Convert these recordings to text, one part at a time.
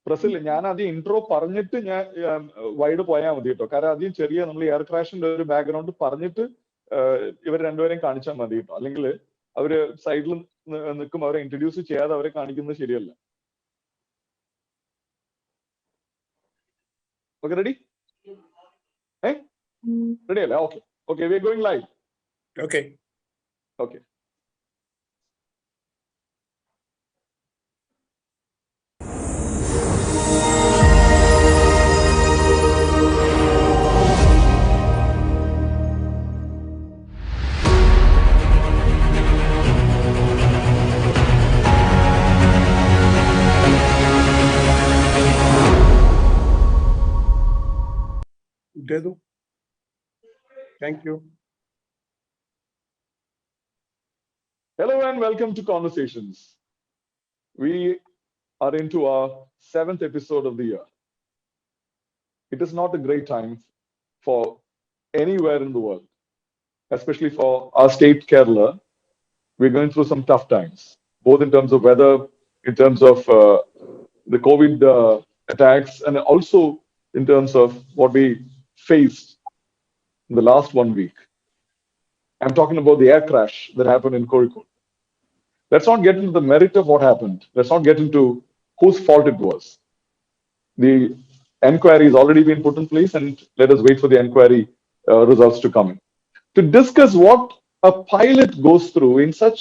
പ്രസിൽ ഞാൻ ആദ്യം ഇൻട്രോ പറഞ്ഞിട്ട് ഞാൻ വൈഡ് പോയാൽ മതി കേട്ടോ. കാരണം ആദ്യം ചെറിയ നമ്മൾ എയർ ക്രാഷിന്റെ ഒരു ബാക്ക്ഗ്രൗണ്ട് പറഞ്ഞിട്ട് ഇവർ രണ്ടുപേരെയും കാണിച്ചാൽ മതി കേട്ടോ. അല്ലെങ്കിൽ അവര് സൈഡിൽ നിൽക്കും, അവരെ ഇൻട്രൊഡ്യൂസ് ചെയ്യാതെ അവരെ കാണിക്കുന്നത് ശരിയല്ല. Okay, ready? റെഡി അല്ലേ? Okay okay, we are going live. Okay okay. Thank you. Hello and welcome to Conversations. We are into our 7th episode of the year. It is not a great time for anywhere in the world, especially for our state, Kerala. We're going through some tough times, both in terms of weather, in terms of the COVID attacks, and also in terms of what we faced in the last 1 week. I'm talking about the air crash that happened in Kozhikode. Let's not get into the merit of what happened. Let's not get into whose fault it was. The enquiry has already been put in place, and let us wait for the enquiry results to come in. To discuss what a pilot goes through in such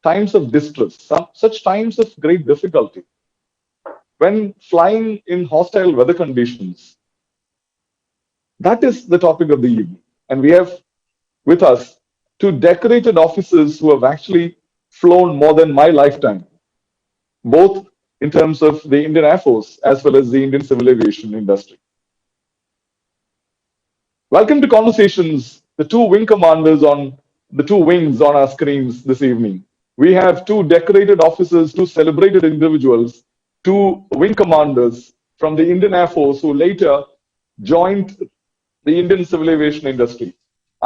times of distress, such times of great difficulty, when flying in hostile weather conditions, that is the topic of the evening. And we have with us 2 decorated officers who have actually flown more than my lifetime, both in terms of the Indian Air Force as well as the Indian civil aviation industry. Welcome to Conversations, the 2 wing commanders on the 2 wings on our screens this evening. We have 2 decorated officers, 2 celebrated individuals, 2 wing commanders from the Indian Air Force who later joined the Indian civil aviation industry.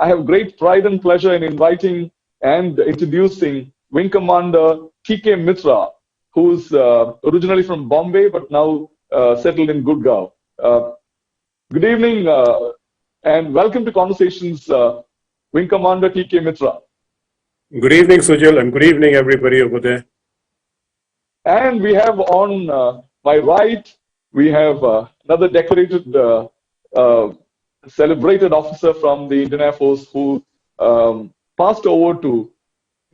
I have great pride and pleasure in inviting and introducing Wing Commander Teekay Mittra, who's originally from Bombay but now settled in Gurgaon. Good evening and welcome to Conversations, Wing Commander Teekay Mittra. Good evening, Sujal, and good evening, everybody over there. And we have on my right, we have another decorated celebrated officer from the Indian Air Force who passed over to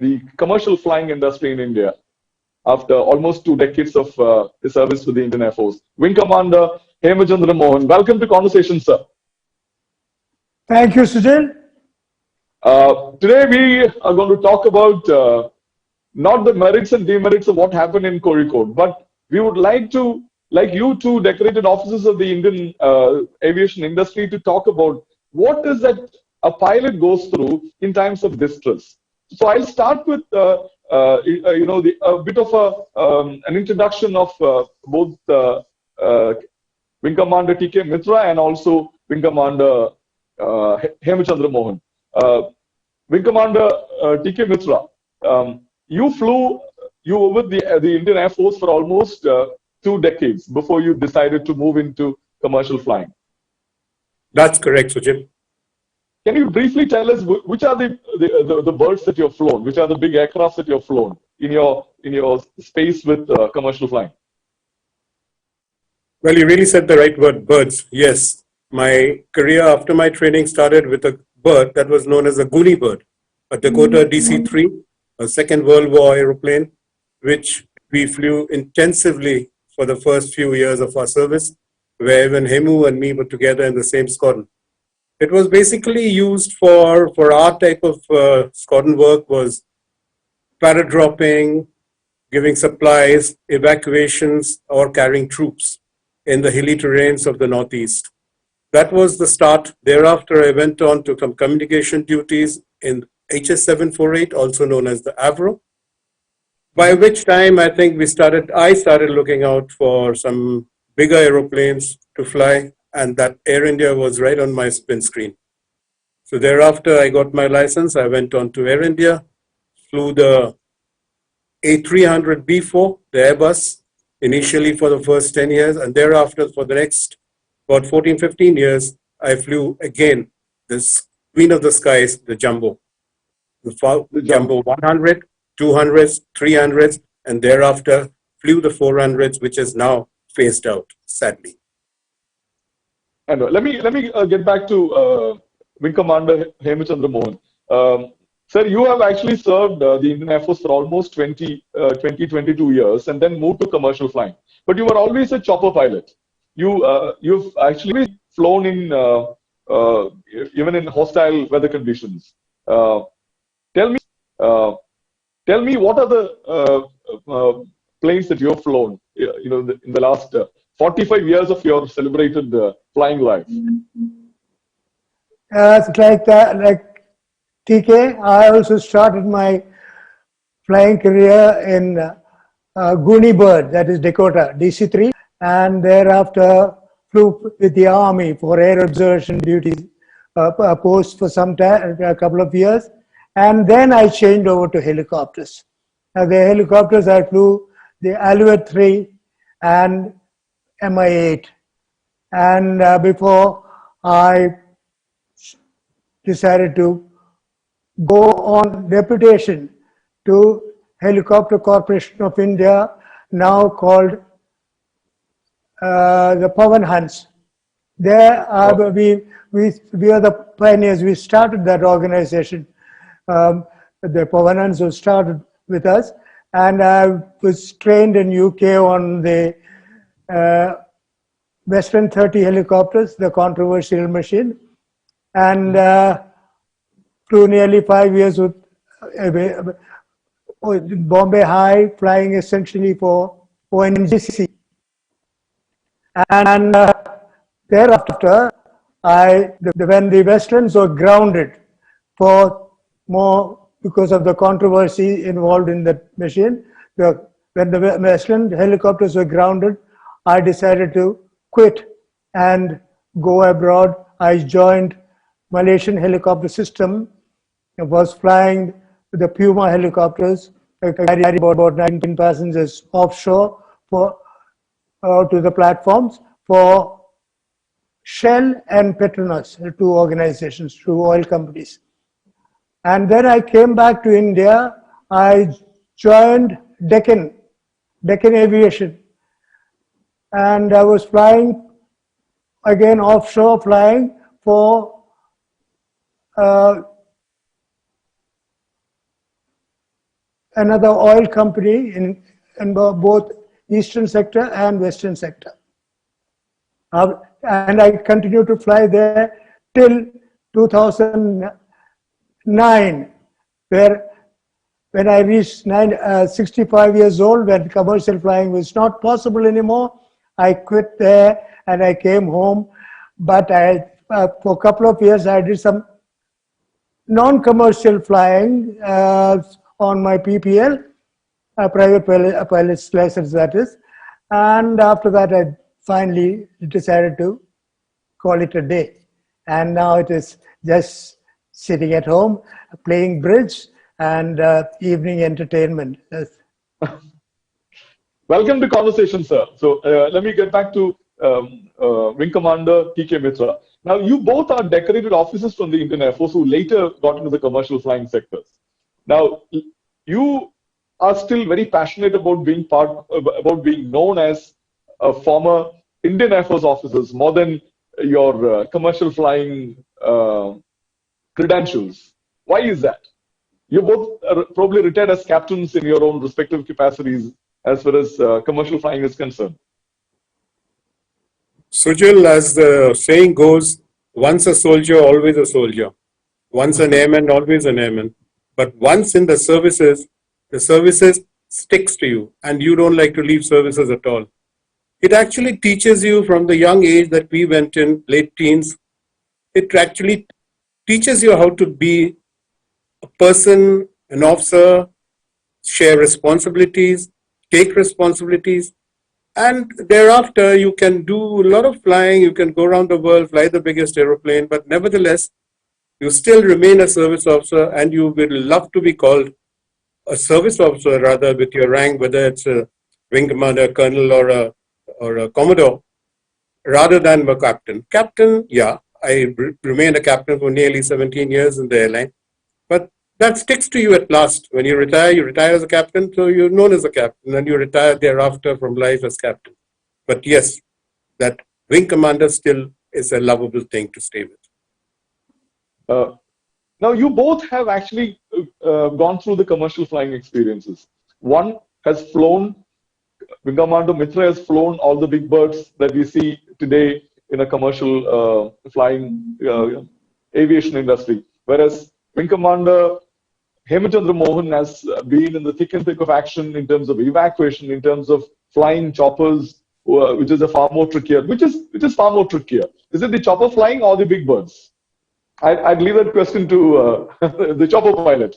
the commercial flying industry in India after almost 2 decades of his service with the Indian Air Force. Wing Commander Hemachandra Mohan. Welcome to Conversations, sir. Thank you, Sujal. Today we are going to talk about not the merits and demerits of what happened in Kozhikode, but we would like to, like you 2 decorated officers of the Indian aviation industry, to talk about what is that a pilot goes through in times of distress. So I'll start with a bit of an introduction of both Wing Commander Teekay Mittra and also Wing Commander Hemachandra Mohan. Wing Commander Teekay Mittra, you were with the Indian Air Force for almost 2 decades before you decided to move into commercial flying. That's correct, Sujal. Can you briefly tell us which are the birds that you've flown? Which are the big aircraft that you've flown in your space with commercial flying? Well, you really said the right word, birds. Yes, my career after my training started with a bird that was known as a Goonie bird, a Dakota DC-3, a Second World War aeroplane, which we flew intensively for the first few years of our service, where even Hemu and me were together in the same squadron. It was basically used for our type of squadron work, was paradropping, giving supplies, evacuations, or carrying troops in the hilly terrains of the Northeast. That was the start. Thereafter, I went on to some communication duties in HS-748, also known as the Avro, by which time I think I started looking out for some bigger aeroplanes to fly, and that Air India was right on my spin screen. So thereafter, I got my license. I went on to Air India, flew the A300B4, the Airbus, initially for the first 10 years, and thereafter for the next about 14, 15 years, I flew again this Queen of the Skies, the Jumbo. The Jumbo 100, 200s, 300s, and thereafter flew the 400s, which is now phased out, sadly. And let me get back to Wing Commander Hemachandra Mohan. Sir, you have actually served the Indian Air Force for almost 22 years and then moved to commercial flying. But you were always a chopper pilot. You've actually flown in even in hostile weather conditions. Tell me what are the planes that you have flown? In the last 45 years of your celebrated flying life. It's like that, like Teekay. I also started my flying career in Goonie Bird, that is Dakota, DC-3, and thereafter flew with the Army for air observation duties post for some time, a couple of years, and then I changed over to helicopters. Now the helicopters I flew, the Alouette 3 and Mi-8, and before I decided to go on deputation to Helicopter Corporation of India, now called the Pawan Hans. There we are the pioneers. We started that organization. The Pawan Hans was started with us, and I was trained in UK on the Western 30 helicopters, the controversial machine, and flew nearly 5 years with Bombay High, flying essentially for ONGC. And thereafter, when the Westerns were grounded for more because of the controversy involved in the machine, when the Western helicopters were grounded, I decided to quit and go abroad. I joined Malaysian helicopter system. I was flying the Puma helicopters. I carried about 19 passengers offshore to the platforms for Shell and Petronas, the two organizations, two oil companies. And then I came back to India. I joined Deccan Aviation. And I was flying, again offshore, flying for another oil company in both eastern sector and western sector. And I continued to fly there till 2009, where when I reached 65 years old, when commercial flying was not possible anymore, I quit there and I came home. But for a couple of years, I did some non-commercial flying on my PPL, private pilot's license, that is. And after that, I finally decided to call it a day. And now it is just sitting at home, playing bridge and evening entertainment. Welcome to Conversation, sir. So let me get back to Wing Commander Teekay Mittra. Now, you both are decorated officers from the Indian Air Force who later got into the commercial flying sectors. Now, you are still very passionate about being known as a former Indian Air Force officers more than your commercial flying credentials. Why is that? You both are probably retired as captains in your own respective capacities as far as commercial flying is concerned. Sujal, as the saying goes, once a soldier, always a soldier. Once an airman, always an airman. But once in the services sticks to you and you don't like to leave services at all. It actually teaches you from the young age that we went in, late teens, it actually teaches you how to be a person, an officer, share responsibilities, take responsibilities, and thereafter you can do a lot of flying, you can go around the world, fly the biggest aeroplane, but nevertheless, you still remain a service officer and you will love to be called a service officer rather with your rank, whether it's a wing commander, colonel, or a commodore, rather than a captain. Captain, yeah, I remained a captain for nearly 17 years in the airline, but that sticks to you at last. When you retire as a captain, so you're known as a captain, and you retire thereafter from life as captain. But yes, that wing commander still is a lovable thing to stay with. Now, you both have actually gone through the commercial flying experiences. One has flown, Wing Commander Mittra has flown all the big birds that we see today in a commercial flying aviation industry. Whereas Wing Commander Hemachandra Mohan has been in the thick and thick of action in terms of evacuation, in terms of flying choppers, which is a far more trickier. Which is far more trickier? Is it the chopper flying or the big birds? I'd leave that question to the chopper pilot.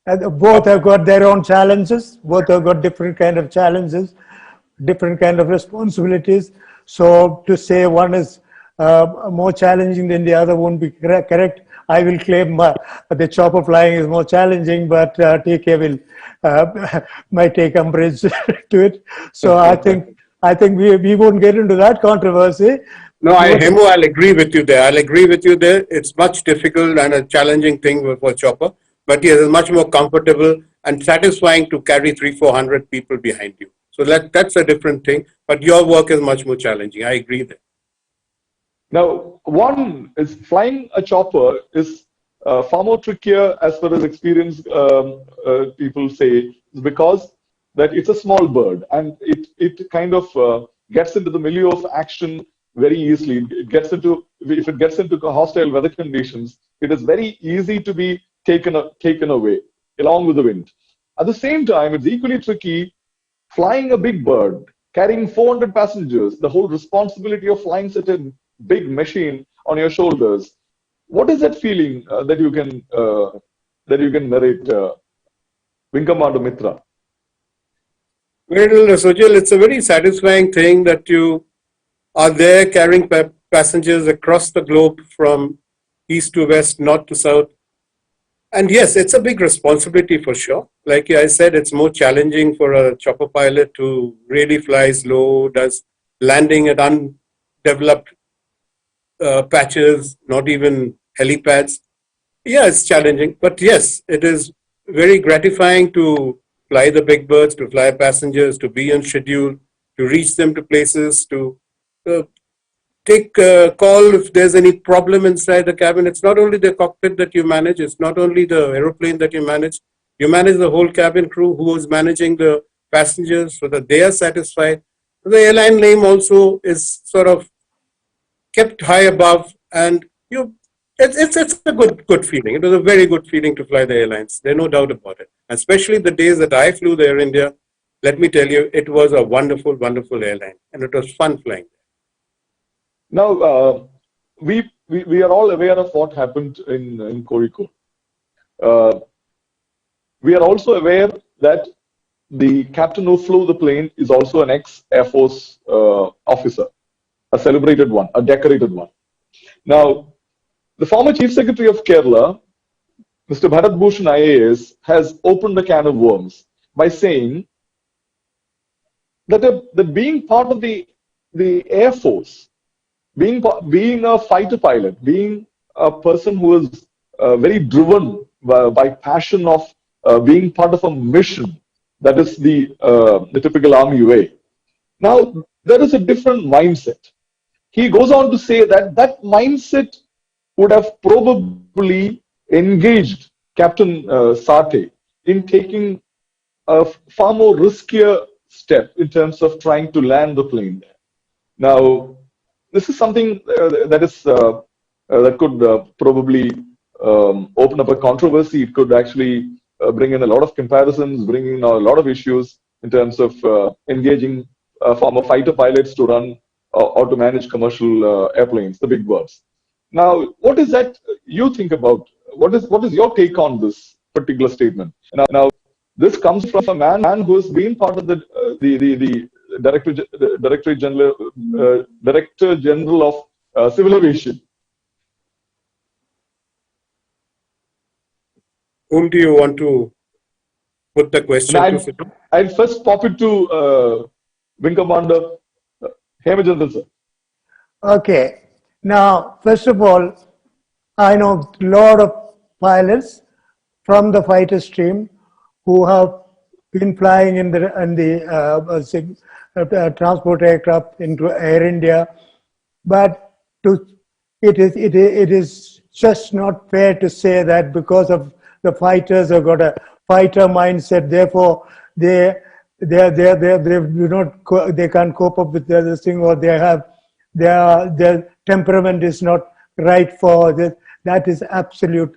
And both have got their own challenges. Both have got different kind of challenges, different kind of responsibilities. So to say one is more challenging than the other won't be correct. I will claim the chopper flying is more challenging, but Teekay will might take umbrage to it. So I think we won't get into that controversy. No, Hemu, I'll agree with you there. It's much difficult and a challenging thing for chopper, but yes, it's much more comfortable and satisfying to carry 300-400 people behind you. So that's a different thing. But your work is much more challenging. I agree there. Now, one is flying a chopper is far more trickier as far as experienced people say, because that it's a small bird and it kind of gets into the milieu of action very easily. If it gets into hostile weather conditions, it is very easy to be taken away along with the wind. At the same time, it's equally tricky flying a big bird, carrying 400 passengers, the whole responsibility of flying such a big machine on your shoulders. What is that feeling that you can narrate, Wing Commander Mittra? Well, Sojal, it's a very satisfying thing that you are there carrying passengers across the globe from east to west, north to south. And yes, it's a big responsibility for sure. Like I said, it's more challenging for a chopper pilot to really fly slow, does landing at undeveloped patches, not even helipads. Yeah, it's challenging. But yes, it is very gratifying to fly the big birds, to fly passengers, to be on schedule, to reach them to places, to take a call if there's any problem inside the cabin. It's not only the cockpit that you manage, it's not only the aeroplane that you manage the whole cabin crew who is managing the passengers so that they are satisfied. The airline name also is sort of kept high above, and it's a good feeling. It was a very good feeling to fly the airlines. There's no doubt about it. Especially the days that I flew the Air India, let me tell you, it was a wonderful, wonderful airline, and it was fun flying. Now, we are all aware of what happened in Kozhikode. We are also aware that the captain who flew the plane is also an ex-Air Force officer, a celebrated one, a decorated one. Now, the former Chief Secretary of Kerala, Mr. Bharat Bhushan IAS, has opened a can of worms by saying that being part of the Air Force, being a fighter pilot, being a person who is very driven by passion of being part of a mission, that is the typical army way. Now, there is a different mindset. He goes on to say that mindset would have probably engaged Captain Sathe in taking a far more riskier step in terms of trying to land the plane there. Now, this is something that could probably open up a controversy. It could actually bring in a lot of comparisons, bring in a lot of issues in terms of engaging former fighter pilots to run or to manage commercial airplanes, the big birds. Now, what is that you think about? What is your take on this particular statement? Now, this comes from a man who has been part of the Director General of Civil Aviation. Whom do you want to put the And question to Sidhu. I'd first pop it to Wing Commander Hemachandra, sir. Okay. Now, first of all, I know a lot of pilots from the fighter stream who have been flying in the transport aircraft into Air India, but to it is just not fair to say that because of the fighters have got a fighter mindset, therefore they do not they can't cope up with the other thing, or they have their temperament is not right for this. That is absolute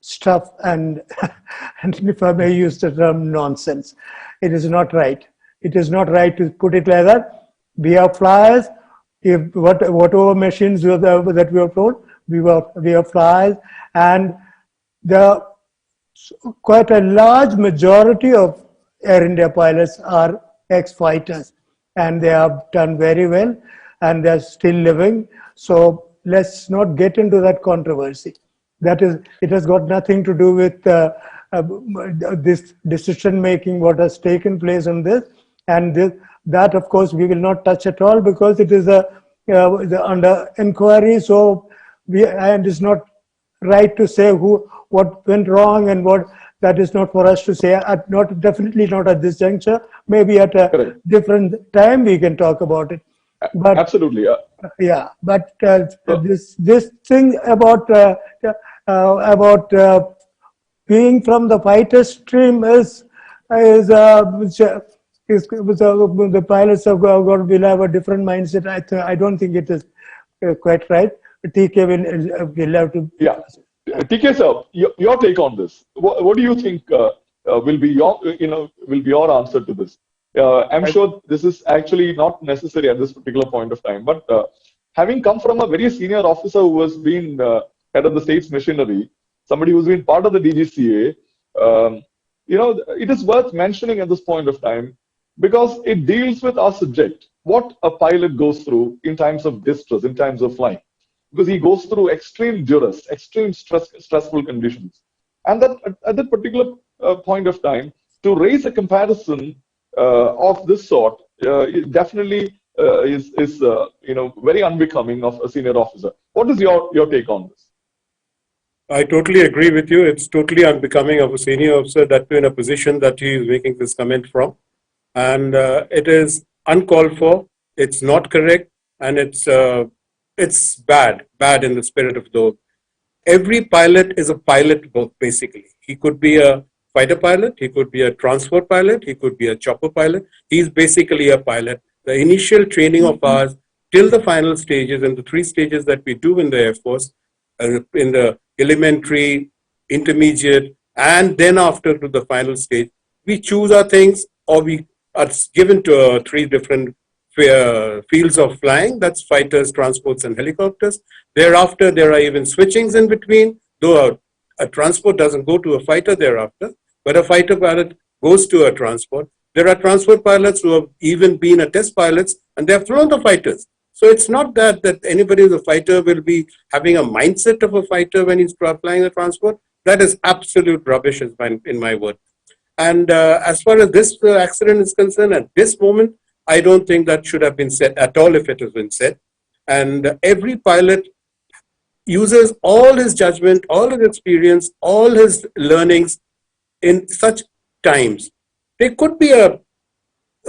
stuff, and and if I may use the term, nonsense. It is not right. It is not right to put it like that. We are flyers. If whatever machines that we are told, we are flyers, and the quite a large majority of Air India pilots are ex-fighters, and they have done very well, and they're still living. So let's not get into that controversy. It has got nothing to do with this decision making, what has taken place on this, and that of course we will not touch at all, because it is under inquiry. So and it's not right to say what went wrong and what. That is not for us to say. Definitely not at this juncture. Maybe at a Correct. different time we can talk about it. But Absolutely. yeah, but So, this thing about being from the fighter stream the pilots have got will have a different mindset. I don't think it is quite right. TK will have to. yeah. TK sir, your take on this. What do you think will be your answer to this? I'm sure this is actually not necessary at this particular point of time, but having come from a very senior officer who has been head of the state's machinery, somebody who's been part of the DGCA, it is worth mentioning at this point of time because it deals with our subject, what a pilot goes through in times of distress, in times of flying. Because he goes through extreme duress, extreme stressful conditions. And that at that particular point of time, to raise a comparison of this sort, it definitely is very unbecoming of a senior officer. What is your take on this? I totally agree with you. It's totally unbecoming of a senior officer that in a position that he is making this comment from. And it is uncalled for. It's not correct. And it's bad in the spirit of the. Every pilot is a pilot, basically. He could be a fighter pilot. He could be a transport pilot. He could be a chopper pilot. He's basically a pilot. The initial training of ours till the final stages and the 3 stages that we do in the Air Force, in the elementary, intermediate, and then after to the final stage, we choose our things, or we are given to 3 different fields of flying. That's fighters, transports, and helicopters. Thereafter, there are even switchings in between, though a transport doesn't go to a fighter thereafter, but a fighter pilot goes to a transport. There are transport pilots who have even been a test pilots, and they have flown the fighters. So it's not that anybody who's a fighter will be having a mindset of a fighter when he's flying a transport. That is absolute rubbish, in my word. And as far as this accident is concerned, at this moment, I don't think that should have been said at all if it has been said. And every pilot uses all his judgment, all his experience, all his learnings in such times. There could be a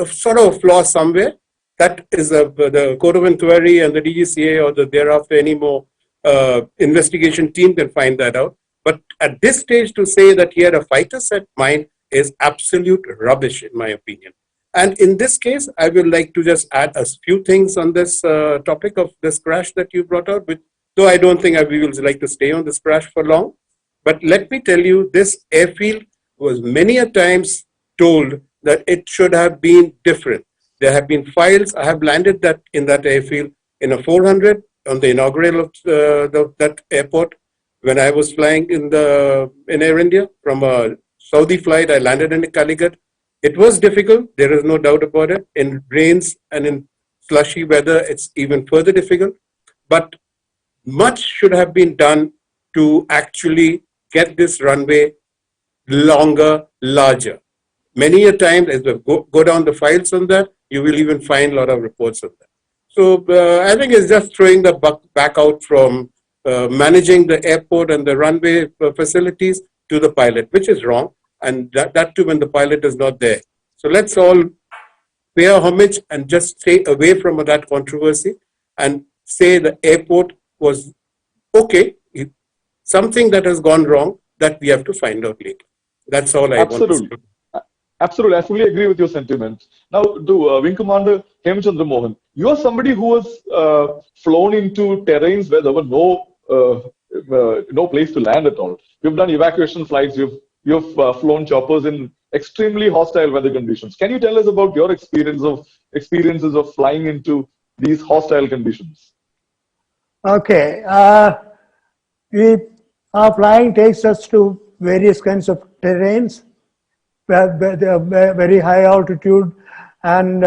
sort of flaw somewhere. That is the Court of Inquiry and the DGCA or the thereafter any more investigation team can find that out. But at this stage, to say that he had a fighter set mind is absolute rubbish, in my opinion. And in this case, I would like to just add a few things on this topic of this crash that you brought out, though I don't think we will like to stay on this crash for long. But let me tell you, this airfield was many a times told that it should have been different. There have been files. I have landed in that airfield in a 400 on the inaugural of that airport when I was flying in Air India from a Saudi flight. I landed in Calicut. It was difficult. There is no doubt about it. In rains and in slushy weather, it's even further difficult. But much should have been done to actually get this runway longer, larger. Many a time, as we go down the files on that, you will even find a lot of reports on that. So I think it's just throwing the buck back out from managing the airport and the runway facilities to the pilot, which is wrong. And that too when the pilot is not there. So let's all pay homage and just stay away from that controversy and say the airport was okay. Something that has gone wrong that we have to find out later. That's all I want to say. Absolutely. I fully agree with your sentiments. Now, to Wing Commander Hemachandra Mohan, you are somebody who was flown into terrains where there were no place to land at all. You've done evacuation flights. You've flown choppers in extremely hostile weather conditions. Can you tell us about your experiences of flying into these hostile conditions? Okay. Our flying takes us to various kinds of terrains, very high altitude, and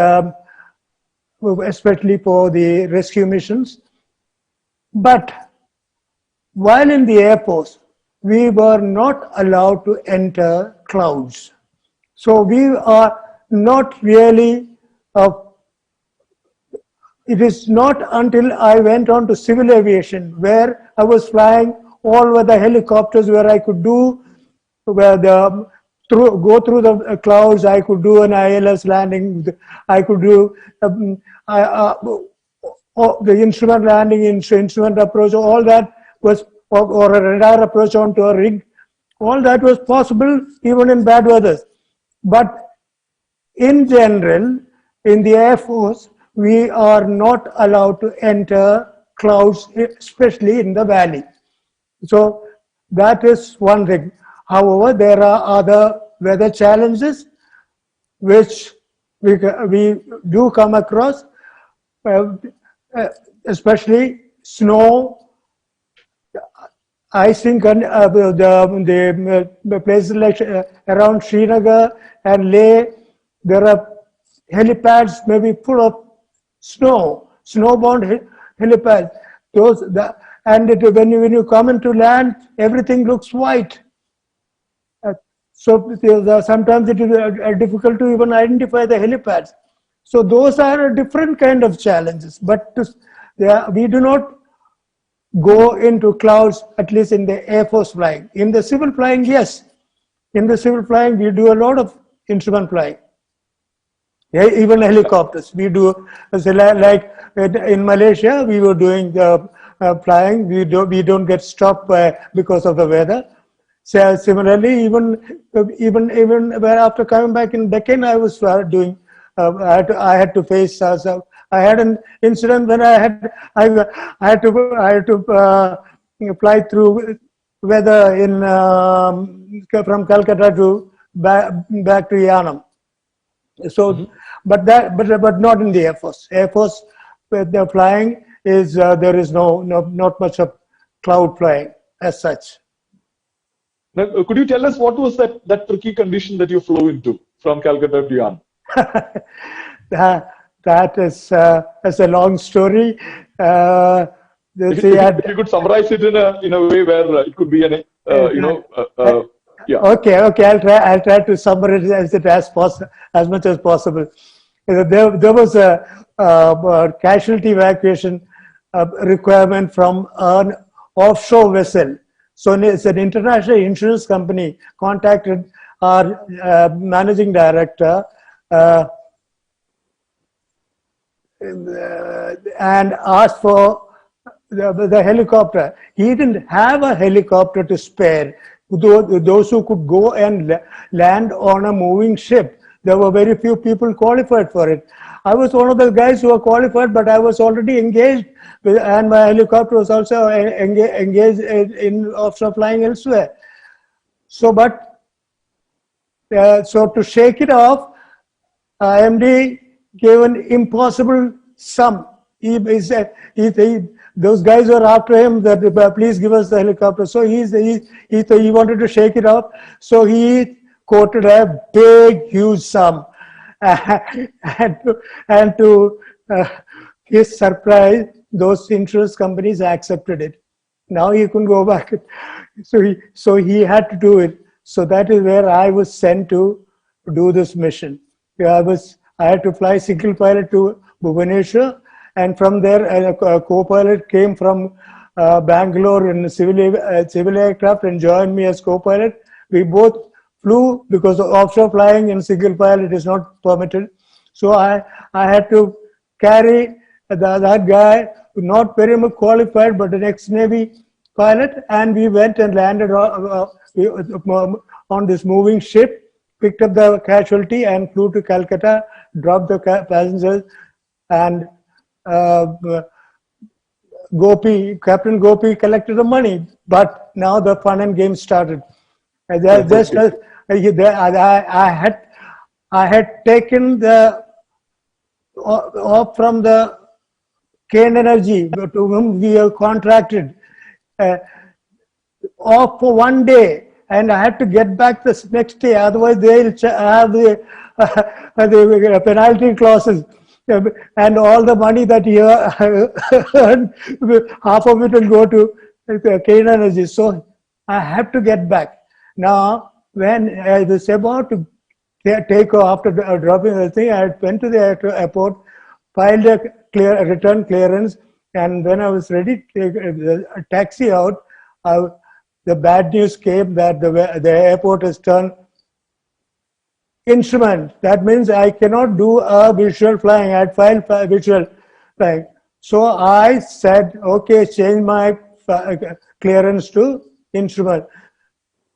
especially for the rescue missions. But while in the Air Force, we were not allowed to enter clouds. So we are not really, it is not until I went on to civil aviation where I was flying all over the helicopters where I could do, go through the clouds, I could do an ILS landing, I could do the instrument landing, instrument approach, all that was, or a radar approach onto a rig, all that was possible even in bad weather. But in general, in the Air Force, we are not allowed to enter clouds, especially in the valley. So that is one thing. However, there are other weather challenges which we do come across, especially snow, icing, the places like around Srinagar and Leh. There are helipads maybe full of snow, snowbound helipads. When you come into land, everything looks white. So sometimes it is difficult to even identify the helipads. So those are a different kind of challenges. But we do not go into clouds, at least in the Air Force flying. In the civil flying, yes. In the civil flying, we do a lot of instrument flying. Yeah, even helicopters. We do, like in Malaysia, we were doing flying. We don't get stopped because of the weather. So similarly, even where after coming back in Deccan, I was doing. I had to face. I had an incident when I had to fly through weather in from Calcutta to back to Yanam. So, but not in the Air Force. Air Force, the flying is there is not much of cloud flying as such. Now, could you tell us what was that tricky condition that you flew into from Calcutta to Yanam? That is a long story. If you could summarize it in a way where it could be yeah. Okay. I'll try to summarize it as much as possible. There was a casualty evacuation requirement from an offshore vessel. So it's an international insurance company contacted our managing director and asked for the helicopter. He didn't have a helicopter to spare. Those who could go and land on a moving ship, there were very few people qualified for it. I was one of the guys who were qualified, but I was already engaged, and my helicopter was also engaged in offshore flying elsewhere. So to shake it off, MD gave an impossible sum. Those guys were after him that please give us the helicopter. So he wanted to shake it off. So he quoted a big, huge sum, and to his surprise, those insurance companies accepted it. Now he couldn't go back. So he had to do it. So that is where I was sent to do this mission. Yeah, I had to fly single pilot to Bhubaneswar, and from there a co-pilot came from Bangalore in civil aircraft and joined me as co-pilot. We both flew because offshore flying in single pilot is not permitted. So I had to carry that guy, not very much qualified, but an ex-Navy pilot, and we went and landed on this moving ship, picked up the casualty and flew to Calcutta, dropped the passengers, and Captain Gopi collected the money. But now the fun and games started. I had taken the off from the Kane Energy to whom we are contracted off for one day, and I had to get back the next day. Otherwise, they'll have the penalty clauses, and all the money that he earned, half of it will go to Kane Energy. So I have to get back. Now, when I was about to take off after dropping the thing, I went to the airport, filed a return clearance, and when I was ready to take a taxi out, the bad news came that the airport has turned instrument. That means I cannot do a visual flying. I had filed visual flying. So I said, okay, change my clearance to instrument.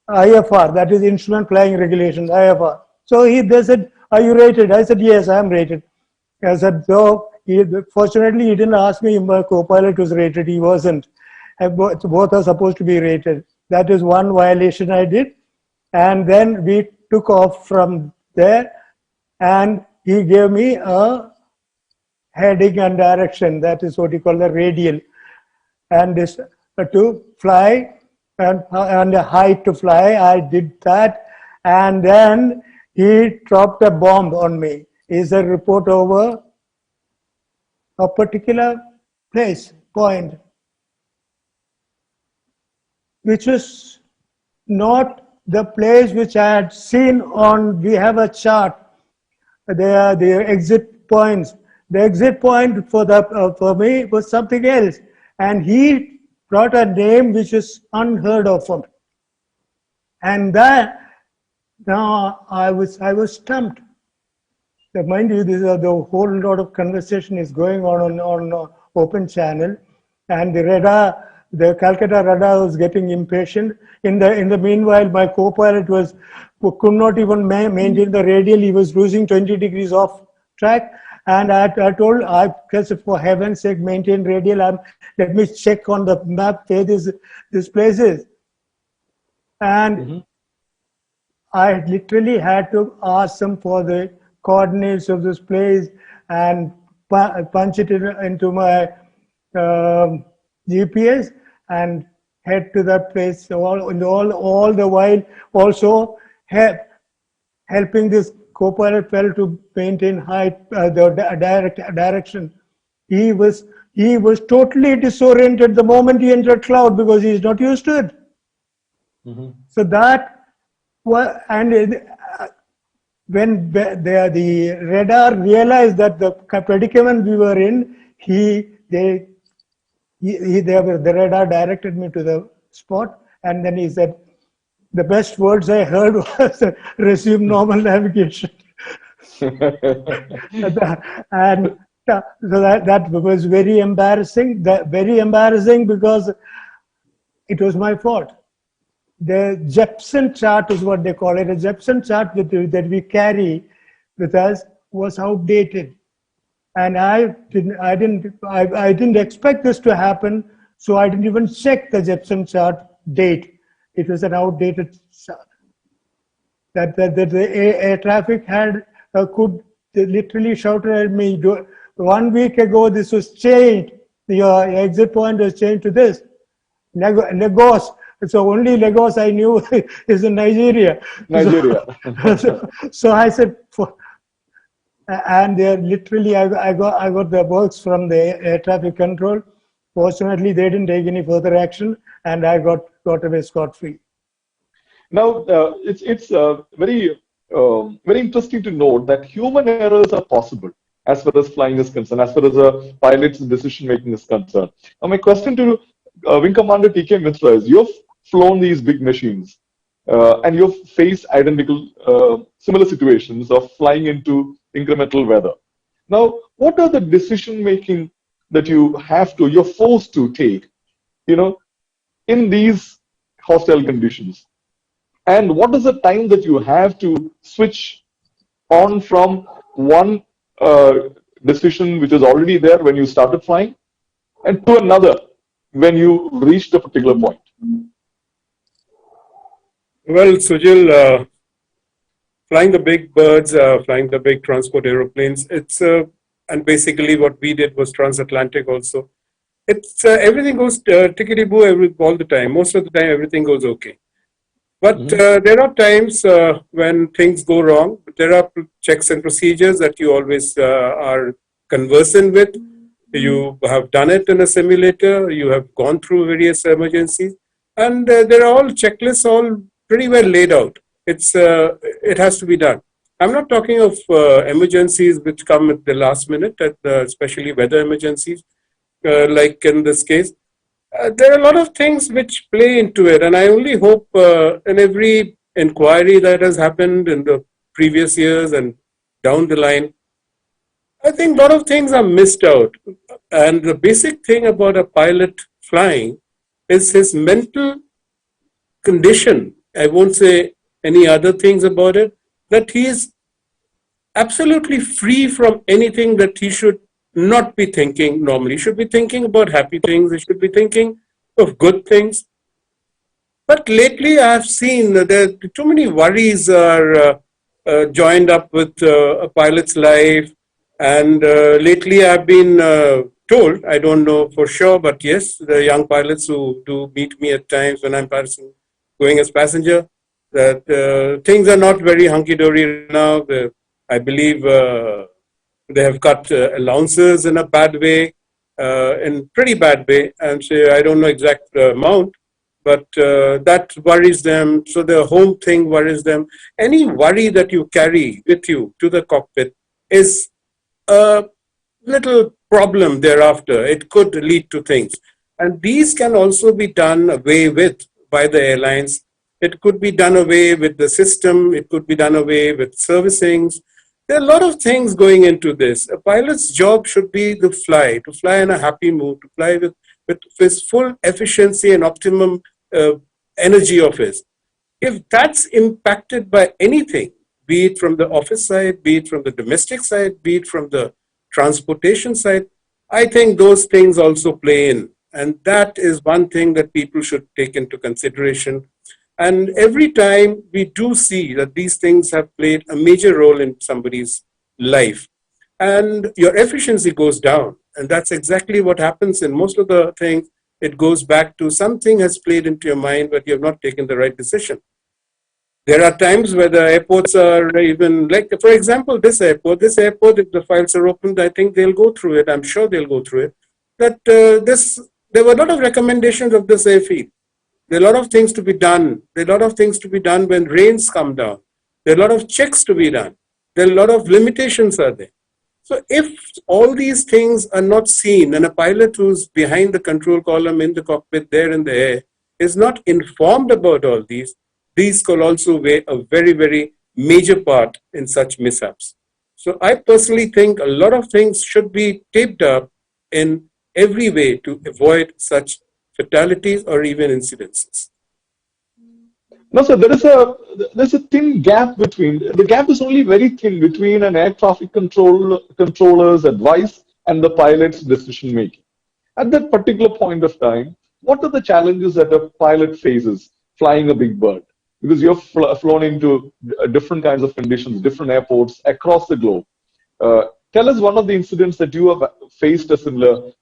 IFR, that is Instrument Flying Regulations, IFR. So they said, are you rated? I said, yes, I am rated. I said, so fortunately, he didn't ask me if my co-pilot was rated. He wasn't. Both are supposed to be rated. That is one violation I did. And then we took off from there, and he gave me a heading and direction. That is what you call the radial. And this to fly and the height to fly. I did that. And then he dropped a bomb on me. Is a report over a particular point, which was not the place which I had seen on, we have a chart, the exit points. The exit point for me was something else. And he brought a name which is unheard of for me. And that, now I was stumped. Mind you, the whole lot of conversation is going on open channel, and the Calcutta radar was getting impatient. In the meanwhile, my co-pilot could not even maintain the radial. He was losing 20 degrees off track, and I told, for heaven's sake, maintain radial. Let me check on the map where this place is, and I literally had to ask them for the coordinates of this place and punch it into my GPS and head to that place. All the while also helping this co-pilot fellow to maintain height, the direction. He was totally disoriented the moment he entered cloud because he is not used to it. So that was, and when the radar realized that the predicament we were in, the radar directed me to the spot, and then he said, the best words I heard was resume normal navigation. And so that was very embarrassing. Very embarrassing because it was my fault. The Jepson chart is what they call it. A Jepson chart that we carry with us was outdated, and I didn't expect this to happen, so I didn't even check the Jepson chart date. It was an outdated chart that the air traffic could literally shout at me. 1 week ago, this was changed. Your exit point was changed to this, Lagos. So only Lagos I knew is in Nigeria. So I said, and literally I got the works from the air traffic control. Fortunately, they didn't take any further action, and I got away scot-free. Now, it's very very interesting to note that human errors are possible as far as flying is concerned, as far as a pilot's decision making is concerned. Now, my question to Wing Commander TK Mittra is: you've flown these big machines, and you've faced identical, similar situations of flying into incremental weather. Now, what are the decision making that you're forced to take, in these hostile conditions? And what is the time that you have to switch on from one decision which is already there when you started flying and to another when you reached a particular point? Well, Sujil, flying the big birds, flying the big transport aeroplanes, and basically what we did was transatlantic also. It's everything goes tickety-boo all the time. Most of the time, everything goes okay. But there are times when things go wrong. There are checks and procedures that you always are conversant with. You have done it in a simulator. You have gone through various emergencies. And there are all checklists, all pretty well laid out. It has to be done. I'm not talking of emergencies which come at the last minute, especially weather emergencies, like in this case. There are a lot of things which play into it, and I only hope in every inquiry that has happened in the previous years and down the line, I think a lot of things are missed out. And the basic thing about a pilot flying is his mental condition. I won't say any other things about it, that he is absolutely free from anything that he should not be thinking normally. He should be thinking about happy things. He should be thinking of good things. But lately I have seen that too many worries are joined up with a pilot's life. And lately I've been told, I don't know for sure, but yes, the young pilots who do meet me at times when I'm going as passenger, that things are not very hunky-dory now. I believe they have cut allowances in a bad way, in pretty bad way. And so I don't know exact amount, but that worries them. So the home thing worries them. Any worry that you carry with you to the cockpit is a little problem thereafter. It could lead to things. And these can also be done away with by the airlines. It could be done away with the system. It could be done away with servicings. There are a lot of things going into this. A pilot's job should be to fly in a happy mood, to fly with his full efficiency and optimum energy of his. If that's impacted by anything, be it from the office side, be it from the domestic side, be it from the transportation side, I think those things also play in. And that is one thing that people should take into consideration. And every time we do see that these things have played a major role in somebody's life, and your efficiency goes down. And that's exactly what happens in most of the things. It goes back to something has played into your mind, but you have not taken the right decision. There are times where the airports are even like, for example, this airport, if the files are opened, I think they'll go through it. I'm sure they'll go through it. That there were a lot of recommendations of this airfield. There are a lot of things to be done. There are a lot of things to be done when rains come down. There are a lot of checks to be done. There are a lot of limitations are there. So if all these things are not seen, and a pilot who's behind the control column in the cockpit there in the air is not informed about all these could also weigh a very, very major part in such mishaps. So I personally think a lot of things should be taped up in every way to avoid such fatalities or even incidences. No, sir, there's a thin gap between, the gap is only very thin between an air traffic controller's advice and the pilot's decision making. At that particular point of time, what are the challenges that a pilot faces flying a big bird? Because you've flown into different kinds of conditions, different airports across the globe. Tell us one of the incidents that you have faced a similar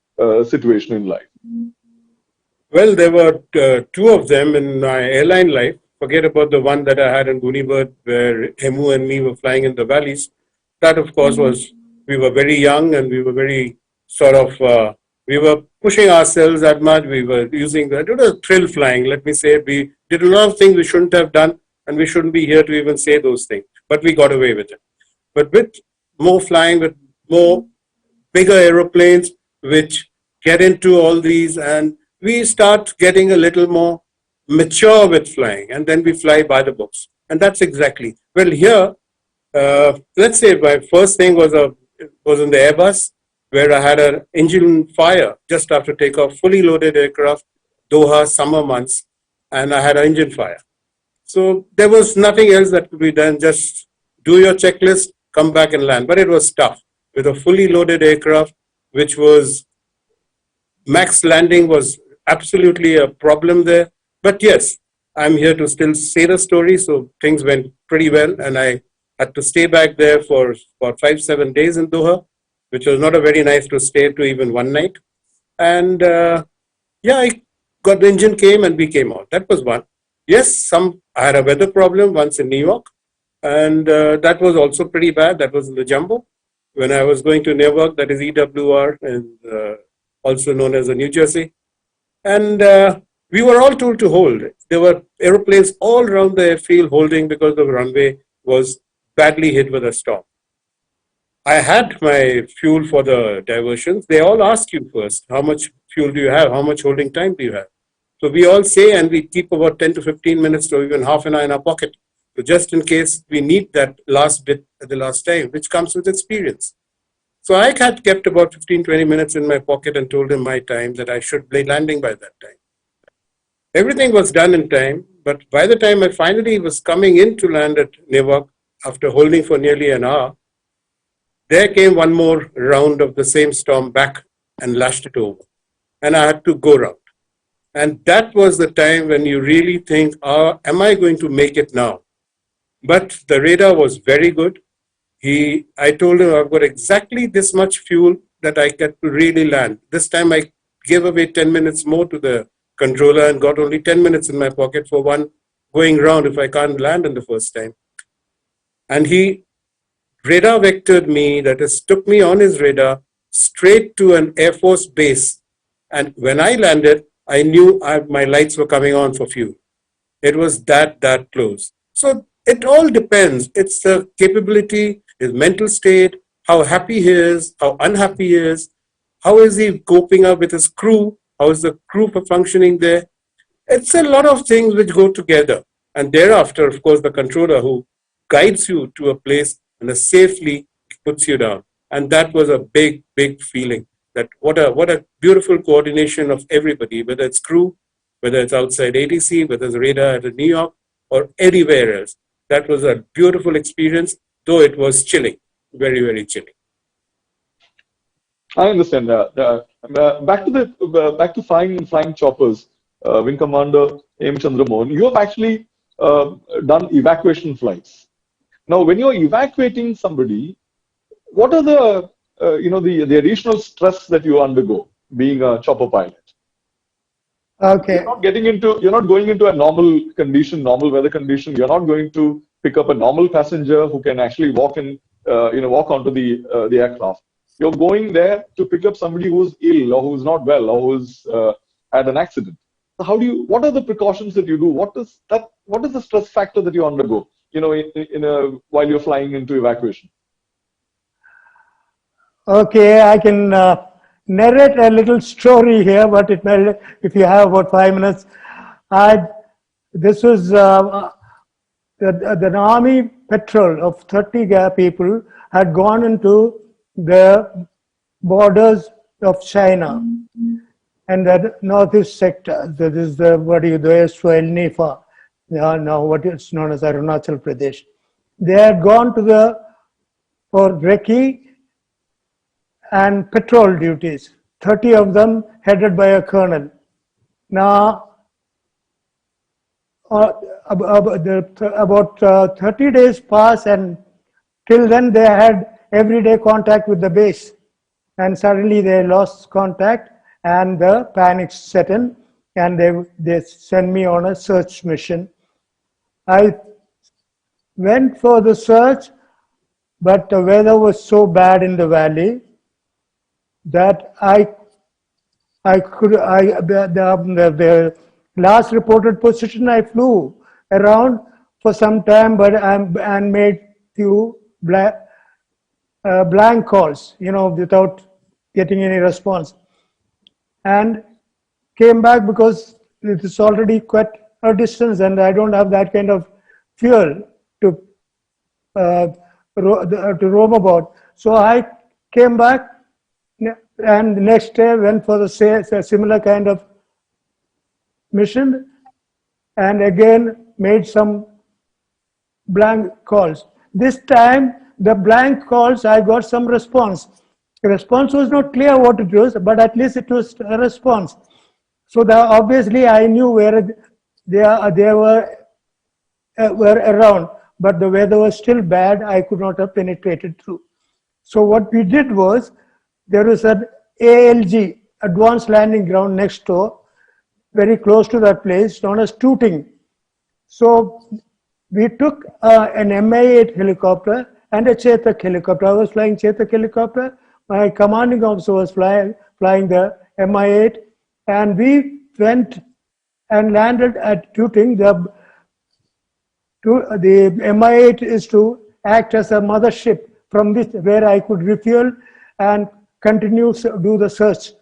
situation in life. Well, there were two of them in my airline life. Forget about the one that I had in Gunibird, where Hemu and me were flying in the valleys. That, of course, was, we were very young and we were very sort of, we were pushing ourselves that much. We were using, it was thrill flying, let me say. We did a lot of things we shouldn't have done, and we shouldn't be here to even say those things. but we got away with it. But with more flying, with more bigger aeroplanes, which get into all these, and we start getting a little more mature with flying, and then we fly by the books. And that's exactly, well, here, let's say my first thing was in the Airbus, where I had an engine fire just after takeoff, fully loaded aircraft, Doha, summer months, and I had an engine fire. So there was nothing else that could be done, just do your checklist, come back and land. But it was tough with a fully loaded aircraft, which was max landing was absolutely a problem there. But yes, I'm here to still say the story. So things went pretty well, and I had to stay back there for about 5-7 days in Doha, which was not a very nice to stay to even one night. And I got the engine came and we came out. That was one. Yes, I had a weather problem once in New York, and that was also pretty bad. That was in the Jumbo. When I was going to Newark, that is EWR, and also known as the New Jersey. And we were all told to hold. There were aeroplanes all around the airfield holding because the runway was badly hit with a storm. I had my fuel for the diversions. They all ask you first, how much fuel do you have? How much holding time do you have? So we all say, and we keep about 10 to 15 minutes or even half an hour in our pocket. So just in case we need that last bit at the last time, which comes with experience. So I had kept about 15-20 minutes in my pocket and told him my time that I should be landing by that time. Everything was done in time, but by the time I finally was coming in to land at Newark, after holding for nearly an hour, there came one more round of the same storm back and lashed it over. And I had to go round. And that was the time when you really think, am I going to make it now? But the radar was very good. I told him I've got exactly this much fuel that I get to really land. This time I gave away 10 minutes more to the controller and got only 10 minutes in my pocket for one going round if I can't land in the first time. And he radar vectored me, that is, took me on his radar straight to an Air Force base. And when I landed, I knew my lights were coming on for fuel. It was that close. So it all depends. It's the capability, his mental state, how happy he is, how unhappy he is, how is he coping up with his crew, how is the crew functioning there. It's a lot of things which go together. And thereafter, of course, the controller who guides you to a place and safely puts you down. And that was a big feeling. That what a beautiful coordination of everybody, whether it's crew, whether it's outside ATC, whether it's radar at New York or anywhere else. That was a beautiful experience, though it was chilling, very, very chilling. I understand that. Back to flying choppers, Wing Commander Hemachandra Mohan, you have actually done evacuation flights. Now, when you're evacuating somebody, what are the the additional stress that you undergo being a chopper pilot? Okay. You're not going into a normal weather condition. You're not going to pick up a normal passenger who can actually walk onto the aircraft. You're going there to pick up somebody who's ill or who's not well or who's had an accident. So what are the precautions that you do? What is the stress factor that you undergo, while you're flying into evacuation? Okay, I can narrate a little story here, but if you have about 5 minutes. This was the army patrol of 30 people had gone into the borders of China and the northeast sector. That is the erstwhile Nepal, now what is known as Arunachal Pradesh. They had gone for recce and patrol duties, 30 of them headed by a colonel. Now, about 30 days pass, and till then they had everyday contact with the base. And suddenly they lost contact and the panic set in, and they sent me on a search mission. I went for the search, but the weather was so bad in the valley that the last reported position I flew around for some time, and made few blank calls, without getting any response, and came back because it is already quite a distance and I don't have that kind of fuel to to roam about. So I came back, and the next day went for the similar kind of mission, and again made some blank calls. This time, the blank calls, I got some response. The response was not clear what it was, but at least it was a response. So obviously I knew where they were around, but the weather was still bad. I could not have penetrated through. So what we did was, there is an ALG, Advanced Landing Ground, next door, very close to that place, known as Tooting. So we took an Mi-8 helicopter and a Chetak helicopter. I was flying Chetak helicopter. My commanding officer was flying the Mi-8, and we went and landed at Tooting. The Mi-8 is to act as a mothership from where I could refuel and continue to do the search.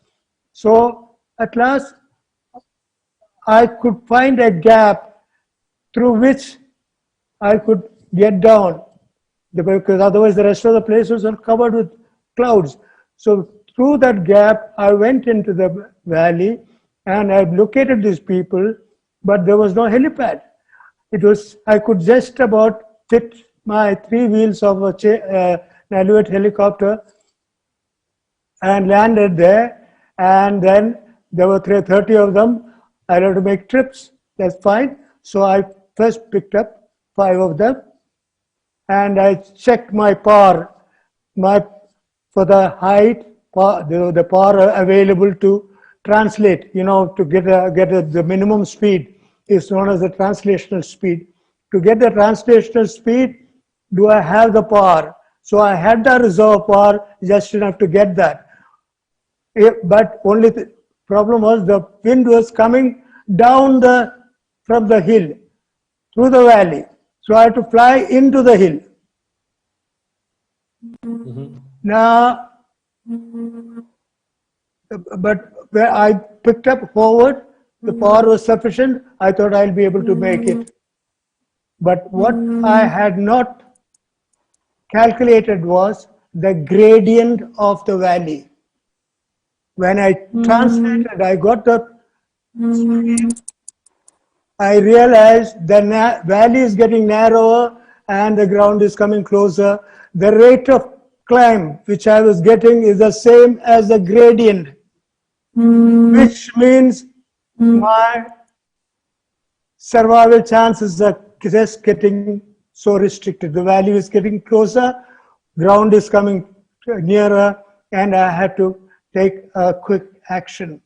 So at last, I could find a gap through which I could get down, because otherwise the rest of the places are covered with clouds. So through that gap, I went into the valley and I located these people, but there was no helipad. I could just about fit my 3 wheels of an Alouette helicopter and landed there, and then there were 30 of them. I had to make trips, that's fine. So I first picked up 5 of them, and I checked my power, for the height, the power available to translate, to get the minimum speed is known as the translational speed. To get the translational speed, do I have the power? So I had the reserve power just enough to get that. But only the problem was the wind was coming down from the hill through the valley. So I had to fly into the hill. Mm-hmm. Now, but where I picked up forward, the power was sufficient. I thought I'll be able to make it. But what I had not calculated was the gradient of the valley. When I translated, I got the speed, I realized the valley is getting narrower and the ground is coming closer. The rate of climb which I was getting is the same as the gradient, which means my survival chances are just getting so restricted. The valley is getting closer, ground is coming nearer, and I had to take a quick action.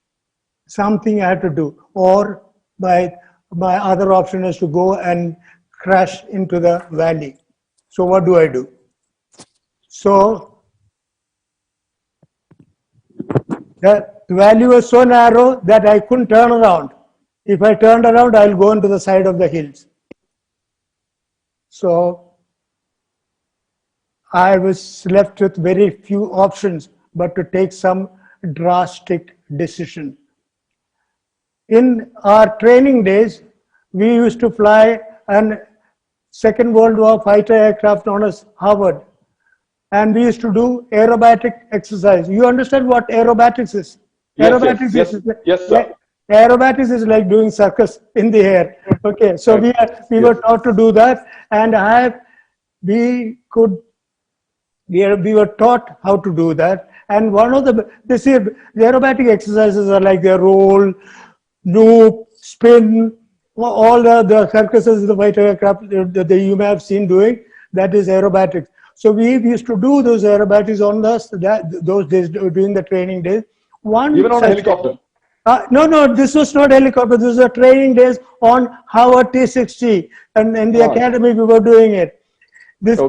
Something I had to do, or my other option is to go and crash into the valley. So what do I do? So the valley was so narrow that I couldn't turn around. If I turned around, I'll go into the side of the hills. So I was left with very few options but to take some drastic decision. In our training days, we used to fly a Second World War fighter aircraft known as Howard. And we used to do aerobatic exercise. You understand what aerobatics is? Yes, yes, sir. Aerobatics is like doing circus in the air. Okay, so we were taught to do that, and we were taught how to do that. And one of the aerobatic exercises are like the roll, loop, spin, all the circuses the fighter aircraft that you may have seen doing. That is aerobatics. So we used to do those aerobatics on those days during the training days. Even on a helicopter? No, this was not helicopter. This was a training days on Howard T-60, and in the academy we were doing it. This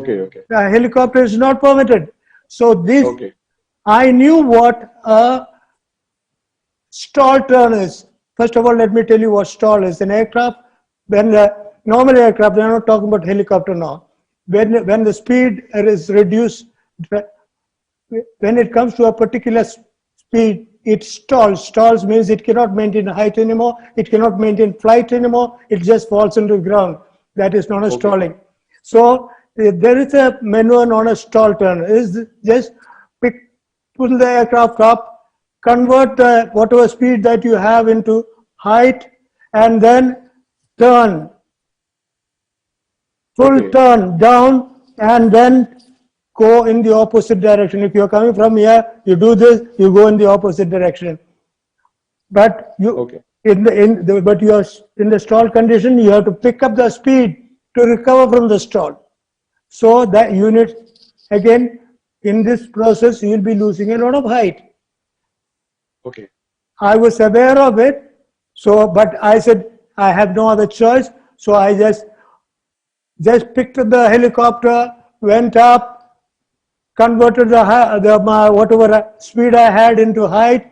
helicopter is not permitted. So this, I knew what a stall turn is. First of all, let me tell you what stall is. An aircraft, when the normal aircraft, we are not talking about helicopter now. when the speed is reduced, when it comes to a particular speed, it stalls. Stalls means it cannot maintain height anymore. It cannot maintain flight anymore. It just falls into the ground. That is known as stalling. So there is a maneuver known as stall turn. It is just pull the aircraft up, convert the whatever speed that you have into height, and then turn. Full turn down, and then go in the opposite direction. If you're coming from here, you do this, you go in the opposite direction. But you but you are in the stall condition, you have to pick up the speed to recover from the stall. So that unit, again, in this process, you will be losing a lot of height. Okay. I was aware of it, so but I said I have no other choice, so I just picked up the helicopter, went up, converted whatever speed I had into height,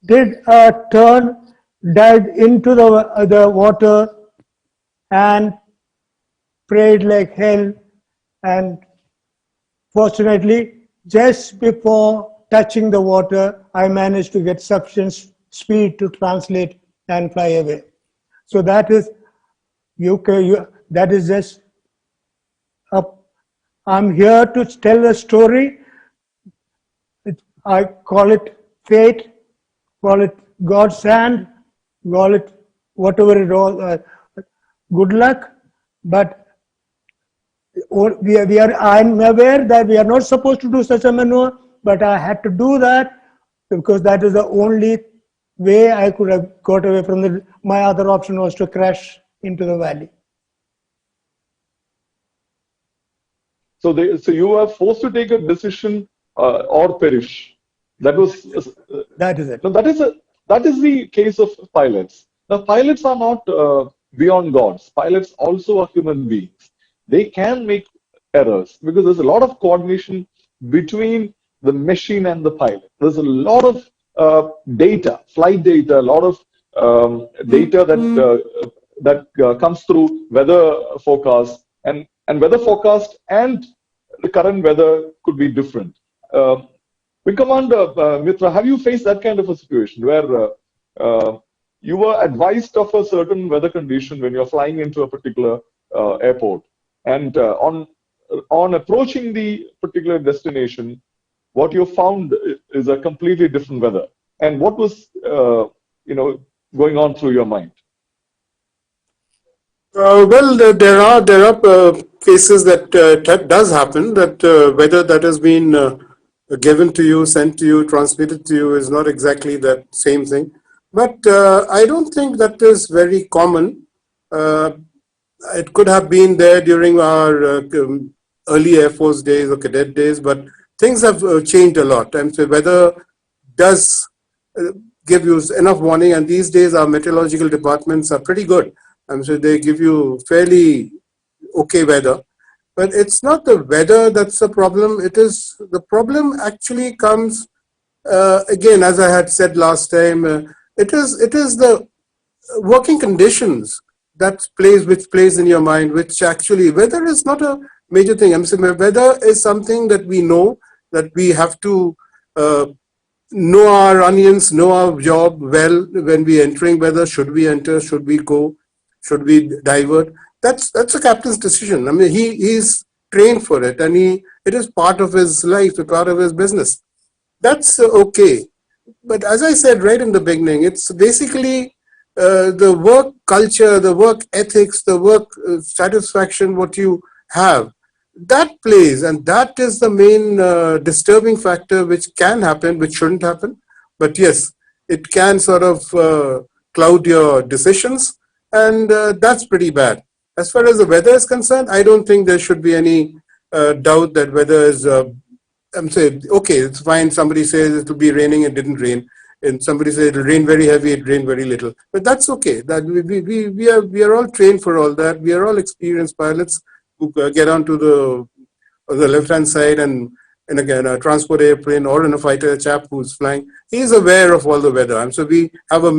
did a turn, dived into the water, and prayed like hell. And fortunately, just before touching the water, I managed to get sufficient speed to translate and fly away. So that is that is just I'm here to tell a story. I call it fate, call it God's hand, call it whatever it all, good luck. But I'm aware that we are not supposed to do such a maneuver, but I had to do that because that is the only way I could have got away from my other option was to crash into the valley. So you were forced to take a decision or perish. That was that is it. No, that is the case of pilots. Now, pilots are not beyond gods. Pilots also are human beings. They can make errors because there's a lot of coordination between the machine and the pilot. There's a lot of data, flight data, a lot of data that comes through weather forecast, and weather forecast and the current weather could be different. Wing Commander Mittra, have you faced that kind of a situation where you were advised of a certain weather condition when you're flying into a particular airport, and on approaching the particular destination, what you found is a completely different weather? And what was going on through your mind? Well, there are cases that that does happen, that whether that has been given to you, sent to you, transmitted to you is not exactly that same thing. But I don't think that is very common. It could have been there during our early Air Force days or cadet days, but things have changed a lot. And so weather does give you enough warning, and these days our meteorological departments are pretty good. And so they give you fairly okay weather. But it's not the weather that's the problem. It is the problem actually comes again, as I had said last time. It is the working conditions which plays in your mind. Which actually weather is not a major thing. I'm saying weather is something that we know, that we have to know our onions, know our job well when we entering weather. Should we enter? Should we go? Should we divert? That's a captain's decision. I mean, he's trained for it, and it is part of his life, a part of his business. That's okay. But as I said right in the beginning, it's basically the work culture, the work ethics, the work satisfaction, what you have, that plays, and that is the main disturbing factor which can happen, which shouldn't happen. But yes, it can sort of cloud your decisions, and that's pretty bad. As far as the weather is concerned, I don't think there should be any doubt that weather is, I'm saying, okay, it's fine. Somebody says it will be raining, it didn't rain. And somebody says it will rain very heavy, it rained very little. But that's okay. That we are all trained for all that. We are all experienced pilots who get onto the left-hand side and again, a transport airplane or in a fighter, a chap who's flying. He's aware of all the weather. And so we have a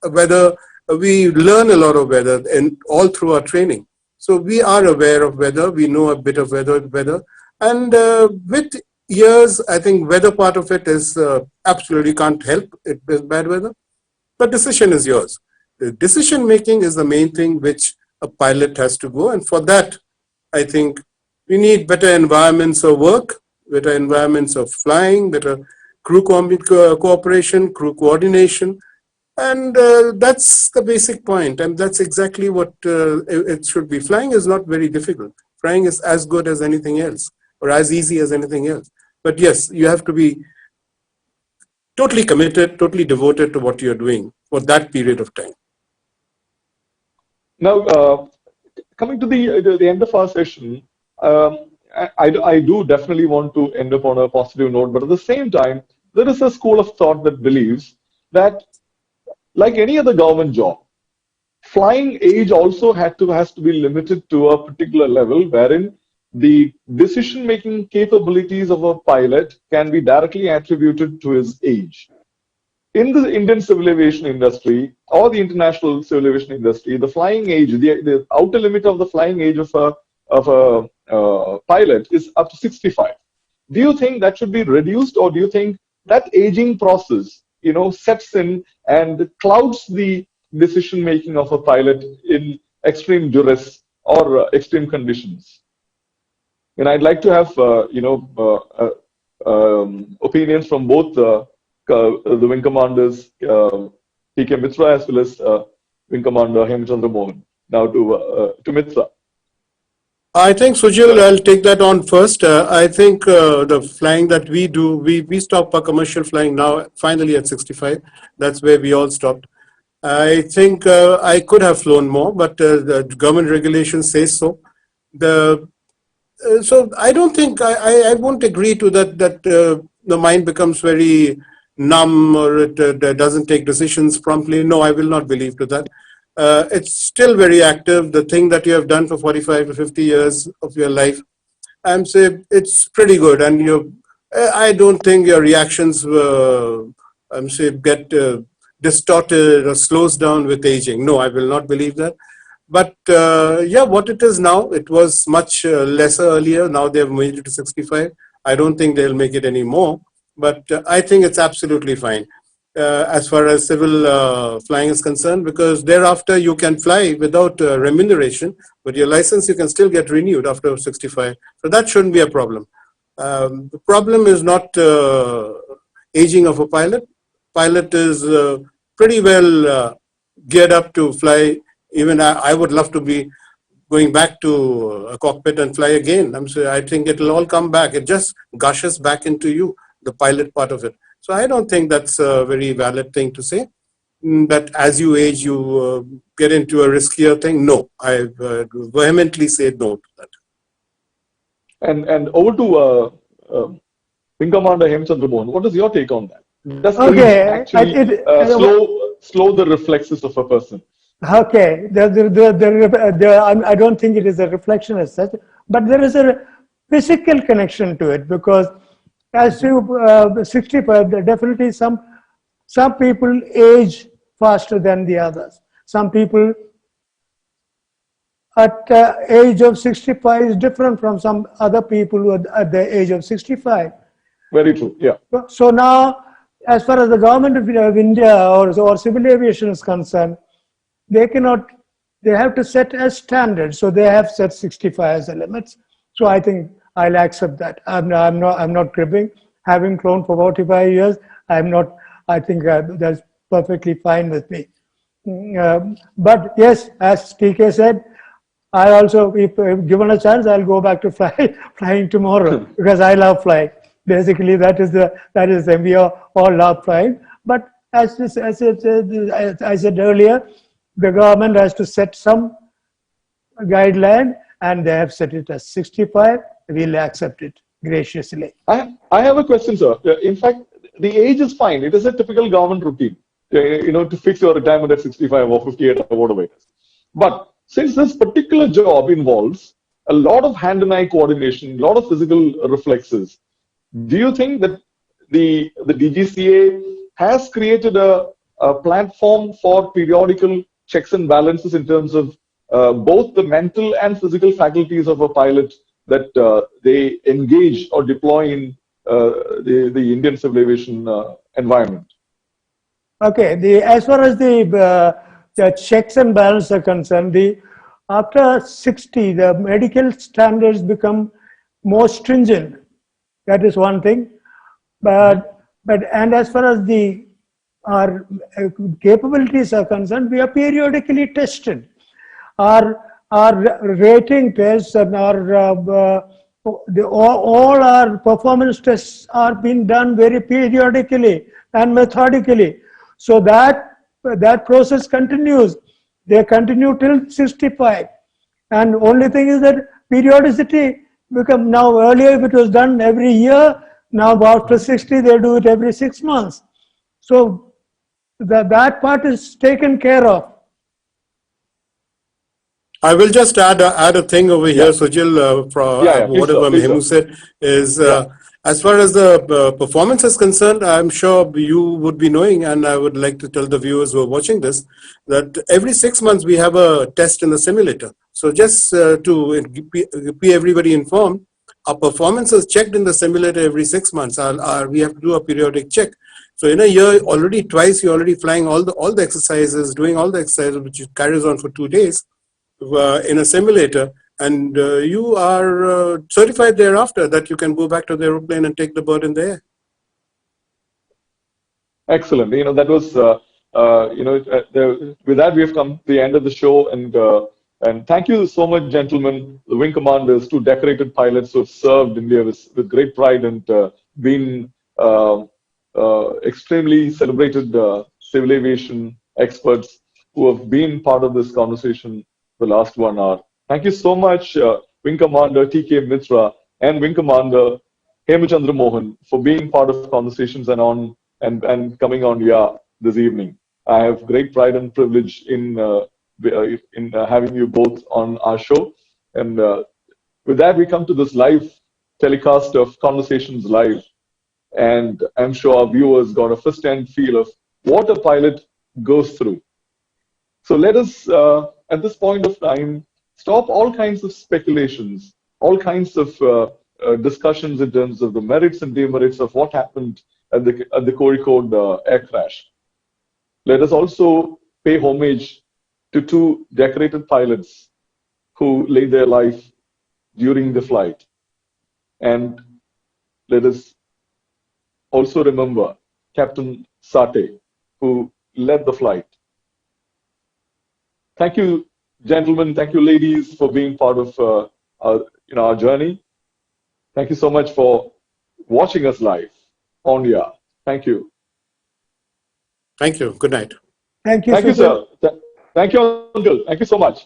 weather. We learn a lot of weather and all through our training. So we are aware of weather. We know a bit of weather. And with years, I think weather part of it is absolutely can't help it with bad weather. But decision is yours. The decision making is the main thing which a pilot has to go. And for that, I think we need better environments of work, better environments of flying, better crew cooperation, crew coordination. And that's the basic point. And that's exactly what it should be. Flying is not very difficult. Flying is as good as anything else, or as easy as anything else. But yes, you have to be totally committed, totally devoted to what you're doing for that period of time. Now, coming to the end of our session, I do definitely want to end up on a positive note, but at the same time, there is a school of thought that believes that, like any other government job, flying age also has to be limited to a particular level wherein the decision-making capabilities of a pilot can be directly attributed to his age. In the Indian civil aviation industry or the international civil aviation industry, the flying age, the outer limit of the flying age of a pilot is up to 65. Do you think that should be reduced, or do you think that aging process, sets in and clouds the decision making of a pilot in extreme duress or extreme conditions? And I'd like to have opinions from both the wing commanders, Teekay Mittra, as well as Wing Commander Hemachandra Mohan. Now to Mittra. I think, Sujil, I'll take that on first. I think the flying that we do, we stop our commercial flying now, finally at 65. That's where we all stopped. I think I could have flown more, but the government regulation says so. So I don't think, I won't agree to that the mind becomes very numb or it doesn't take decisions promptly. No, I will not believe to that. It's still very active. The thing that you have done for 45 to 50 years of your life, I'm saying it's pretty good. And I don't think your reactions get distorted or slows down with aging. No, I will not believe that. But yeah, what it is now, it was much lesser earlier. Now they've made it to 65. I don't think they'll make it any more. But I think it's absolutely fine as far as civil flying is concerned, because thereafter you can fly without remuneration, but your license you can still get renewed after 65. So that shouldn't be a problem. The problem is not aging of a pilot. Pilot is pretty well geared up to fly. Even I would love to be going back to a cockpit and fly again. I think it'll all come back. It just gushes back into you, the pilot part of it. So I don't think that's a very valid thing to say. That as you age, you get into a riskier thing. No, I vehemently say no to that. And over to Wing Commander Hemachandra Mohan. What is your take on that? Does actually slow the reflexes of a person? Okay, I don't think it is a reflection as such, but there is a physical connection to it, because as to 65, definitely some people age faster than the others. Some people at the age of 65 is different from some other people who are at the age of 65. Very true, yeah. So now, as far as the government of India or civil aviation is concerned, they have to set a standard. So they have set 65 as a limit. So I think I'll accept that. I'm not cribbing. Having flown for 45 years, I think that's perfectly fine with me. But yes, as Teekay said, I also, if given a chance, I'll go back to flying tomorrow because I love flying. Basically, that is we all love flying. But as I said earlier, the government has to set some guideline, and they have set it as 65. We'll accept it graciously. I have a question, sir. In fact, the age is fine. It is a typical government routine, to fix your retirement at 65 or 58 or whatever it is. But since this particular job involves a lot of hand and eye coordination, a lot of physical reflexes, do you think that the DGCA has created a platform for periodical checks and balances in terms of both the mental and physical faculties of a pilot that they engage or deploy in the Indian civil aviation environment? Okay, as far as the checks and balances are concerned, after 60, the medical standards become more stringent. That is one thing. And as far as our capabilities are concerned, we are periodically tested. Our rating tests and all our performance tests are being done very periodically and methodically. So that process continues. They continue till 65. And only thing is that periodicity become now, earlier if it was done every year, now after 60 they do it every 6 months. So that part is taken care of. I will just add a thing over here, Sujil, from whatever Hemu said, is as far as the performance is concerned, I'm sure you would be knowing, and I would like to tell the viewers who are watching this, that every 6 months we have a test in the simulator. So just to be everybody informed, our performance is checked in the simulator every 6 months. We have to do a periodic check. So in a year, already twice, you're already flying all the exercises, doing all the exercises, which carries on for 2 days. In a simulator, and you are certified thereafter that you can go back to the aeroplane and take the bird in the air. Excellent. That was, with that we have come to the end of the show, and thank you so much, gentlemen, the wing commanders, two decorated pilots who have served India with great pride and been extremely celebrated civil aviation experts who have been part of this conversation the last 1 hour. Thank you so much, Wing Commander Teekay Mittra and Wing Commander Hemachandra Mohan, for being part of conversations and coming on this evening. I have great pride and privilege in having you both on our show. And with that, we come to this live telecast of Conversations Live. And I'm sure our viewers got a first-hand feel of what a pilot goes through. So let us, at this point of time, stop all kinds of speculations, all kinds of discussions in terms of the merits and demerits of what happened at the Kozhikode air crash. Let us also pay homage to two decorated pilots who laid their life during the flight. And let us also remember Captain Sate, who led the flight. Thank you, gentlemen. Thank you, ladies, for being part of our journey. Thank you so much for watching us live on YA. Thank you. Thank you. Good night. Thank you, sir. Thank you, Uncle. Thank you so much.